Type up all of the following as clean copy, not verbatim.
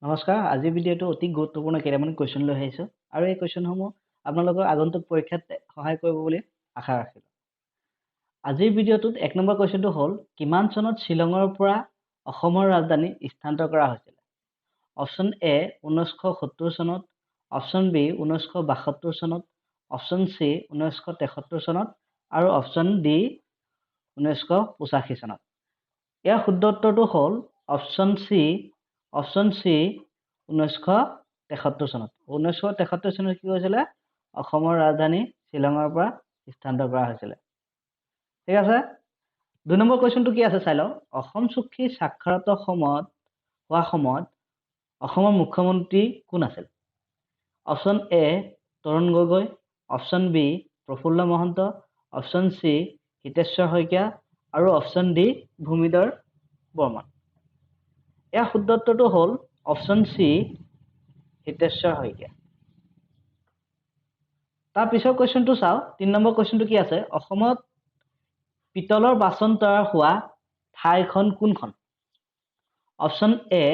নমস্কাৰ আজিৰ ভিডিঅ'টো অতি গুৰুত্বপূৰ্ণ কেইটামান কুৱেশ্যন লৈ আহিছোঁ আৰু এই কুৱেশ্যনসমূহ আপোনালোকৰ আগন্তুক পৰীক্ষাত সহায় কৰিব বুলি আশা ৰাখিলোঁ। আজিৰ ভিডিঅ'টোত ১ নম্বৰ কুৱেশ্যনটো হ'ল কিমান চনত শ্বিলঙৰ পৰা অসমৰ ৰাজধানী স্থানান্তৰ কৰা হৈছিল? অপশ্যন এ 1970 চনত, অপশ্যন বি 1972 চনত, অপশ্যন চি 1973 চনত আৰু অপশ্যন ডি 1985 চনত। ইয়াৰ শুদ্ধ উত্তৰটো হ'ল অপশ্যন চি 1973 চনত। 1973 চনত কি হৈছিলে? অসমৰ ৰাজধানী শ্বিলঙৰ পৰা স্থানান্তৰ কৰা হৈছিলে। ঠিক আছে, ২ নম্বৰ কুৱেশ্যনটো কি আছে চাই লওঁ। অসম চুক্তি স্বাক্ষৰতাৰ সময়ত অসমৰ মুখ্যমন্ত্ৰী কোন আছিল? Option A Tarun Gogoi, option B Prafulla Mahanta, option C Hiteswar Saikia আৰু অপশ্যন ডি ভূমিধৰ বৰ্মন। ইয়াৰ শুদ্ধ উত্তৰটো হ'ল অপশ্যন চি হিতেশ্বৰ শইকীয়া। তাৰ পিছৰ কুৱেশ্যনটো চাওঁ। ৩ নম্বৰ কুৱেশ্যনটো কি আছে? অসমত পিতলৰ বাচন তৈয়াৰ হোৱা ঠাইখন কোনখন? Option A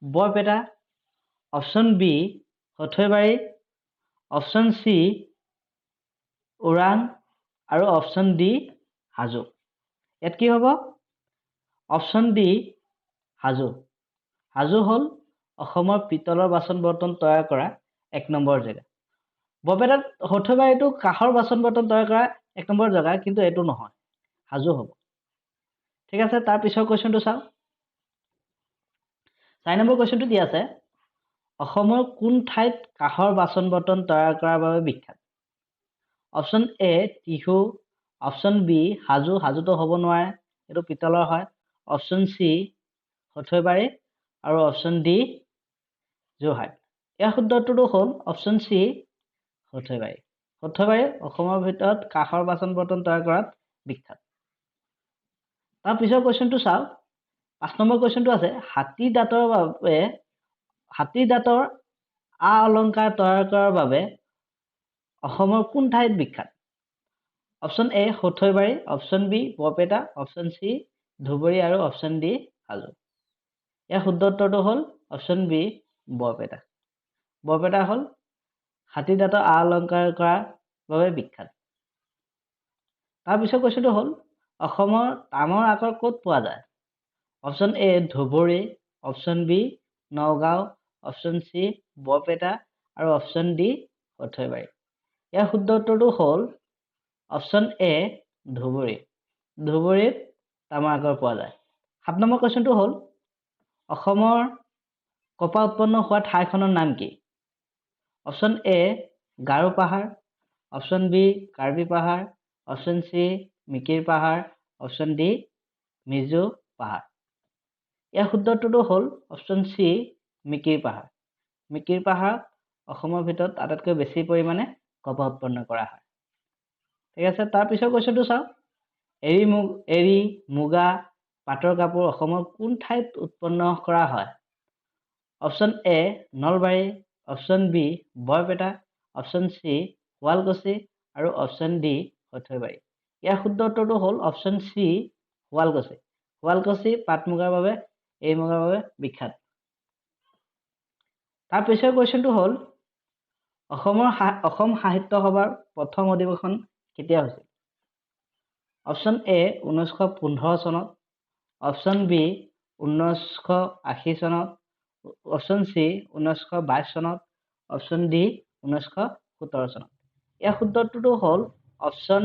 Barpeta, option B Sarthebari, option C Orang আৰু অপশ্যন ডি হাজো। ইয়াত কি হ'ব? Option D Hajo. হাজো হ'ল অসমৰ পিতলৰ বাচন বৰ্তন তৈয়াৰ কৰা ১ নম্বৰ জেগা। বৰপেটাত সৰ্থেবাৰীটো কাঁহৰ বাচন বৰ্তন তৈয়াৰ কৰা ১ নম্বৰ জেগা, কিন্তু এইটো নহয়, হাজো হ'ব। ঠিক আছে, তাৰ পিছৰ কুৱেশ্যনটো চাওঁ। ৪ নম্বৰ কুৱেশ্যনটো কি আছে? অসমৰ কোন ঠাইত কাঁহৰ বাচন বৰ্তন তৈয়াৰ কৰাৰ বাবে বিখ্যাত? Option A Tihu, option B Hajo, হাজোটো হ'ব নোৱাৰে, এইটো পিতলৰ হয়, অপশ্যন চি সৰ্থেবাৰী আৰু অপশ্যন ডি যোৰহাট। ইয়াৰ শুদ্ধ উত্তৰটো হ'ল অপশ্যন চি সৰ্থেবাৰী। সৰ্থেবাৰী অসমৰ ভিতৰত কাঁহৰ বাচন বৰ্তন তৈয়াৰ কৰাত বিখ্যাত। তাৰ পিছৰ কুৱেশ্যনটো চাওক। ৫ নম্বৰ কুৱেশ্যনটো আছে হাতী দাঁতৰ আ অলংকাৰ তৈয়াৰ কৰাৰ বাবে অসমৰ কোন ঠাইত বিখ্যাত? Option A Sarthebari, option B Barpeta, option C Dhubri আৰু অপশ্যন ডি হাজো। ইয়াৰ শুদ্ধ উত্তৰটো হ'ল অপশ্যন বি বৰপেটা। বৰপেটা হ'ল হাতী দাঁতৰ আ অলংকাৰ কৰাৰ বাবে বিখ্যাত। তাৰ পিছৰ কুৱেশ্যনটো হ'ল অসমৰ তামৰ আকৰ ক'ত পোৱা যায়? Option A Dhubri, option B Nagaon, option C Barpeta আৰু অপশ্যন ডি সৰ্থেবাৰী। ইয়াৰ শুদ্ধ উত্তৰটো হ'ল অপশ্যন এ ধুবুৰী। ধুবুৰীত তামৰ আকৰ পোৱা যায়। ৭ নম্বৰ কুৱেশ্যনটো হ'ল অসমৰ কপাহ উৎপন্ন হোৱা ঠাইখনৰ নাম কি? অপশ্যন এ গাৰো পাহাৰ, অপশ্যন বি কাৰ্বি পাহাৰ, অপশ্যন চি মিকিৰ পাহাৰ, অপশ্যন ডি মিজো পাহাৰ। ইয়াৰ শুদ্ধ উত্তৰটো হ'ল অপশ্যন চি মিকিৰ পাহাৰ। মিকিৰ পাহাৰত অসমৰ ভিতৰত আটাইতকৈ বেছি পৰিমাণে কপাহ উৎপন্ন কৰা হয়। ঠিক আছে, তাৰ পিছৰ কুৱেশ্যনটো চাওক। এৰী, মুগা, পাটৰ কাপোৰ অসমৰ কোন ঠাইত উৎপন্ন কৰা হয়? Option A Nalbari, option B Barpeta, option C Sualkuchi আৰু অপশ্যন ডি সৰ্থেবাৰী। ইয়াৰ শুদ্ধ উত্তৰটো হ'ল অপশ্যন চি শুৱালকুছি। শুৱালকুছি পাট মুগাৰ বাবে বিখ্যাত। তাৰ পিছৰ কুৱেশ্যনটো হ'ল অসম সাহিত্য সভাৰ প্ৰথম অধিৱেশন কেতিয়া হৈছিল? অপশ্যন এ 1915 চনত, অপশ্যন বি 1980 চনত, অপশ্যন চি 1922 চনত, অপশ্যন ডি 1917 চনত। ইয়াৰ শুদ্ধ উত্তৰটো হ'ল অপশ্যন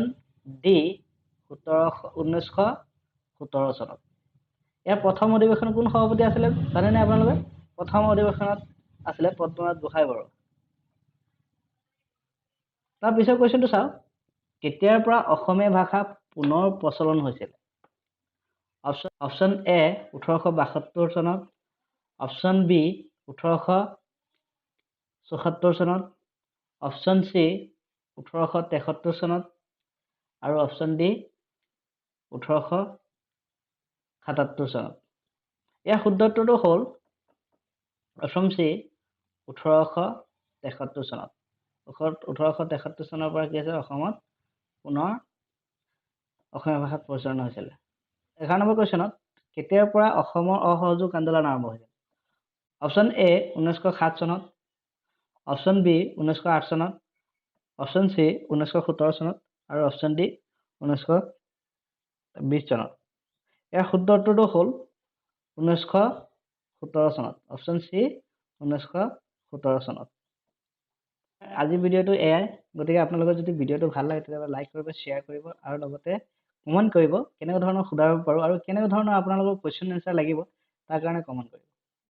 ডি 1917 চনত। ইয়াৰ প্ৰথম অধিৱেশন কোন সভাপতি আছিলে জানেনে আপোনালোকে? প্ৰথম অধিৱেশনত আছিলে পদ্মনাথ গোহাঁই বৰুৱা। তাৰ পিছৰ কুৱেশ্যনটো চাওক। কেতিয়াৰ পৰা অসমীয়া ভাষা পুনৰ প্ৰচলন হৈছিল? অপশ্যন এ 1872 চনত, অপশ্যন বি 1874 চনত, অপশ্যন চি 1873 চনত আৰু অপশ্যন ডি 1877 চনত। ইয়াৰ শুদ্ধ উত্তৰটো হ'ল অপশ্যন চি 1873 চনত। 1873 চনৰ পৰা কি হৈছে অসমত পুনৰ অসমীয়া ভাষাত প্ৰচলন হৈছিলে। 11 নম্বৰ কুৱেশ্যনত কেতিয়াৰ পৰা অসমৰ অসহযোগ আন্দোলন আৰম্ভ হৈছিল? অপশ্যন এ 1907 চনত, অপশ্যন বি 1908 চনত, অপশ্যন চি 1917 চনত আৰু অপশ্যন ডি 1920 চনত। ইয়াৰ শুদ্ধ উত্তৰটো হ'ল 1917 চনত। অপশ্যন চি 1917 চনত। আজি ভিডিঅ'টো এয়াই। গতিকে আপোনালোকৰ যদি ভিডিঅ'টো ভাল লাগে তেতিয়াহ'লে লাইক কৰিব, শ্বেয়াৰ কৰিব আৰু লগতে কমেণ্ট কৰিব কেনেকুৱা ধৰণৰ শুধাব পাৰোঁ আৰু কেনেকুৱা ধৰণৰ আপোনালোকৰ কুৱেশ্যন এনচাৰ লাগিব তাৰ কাৰণে কমেণ্ট কৰিব।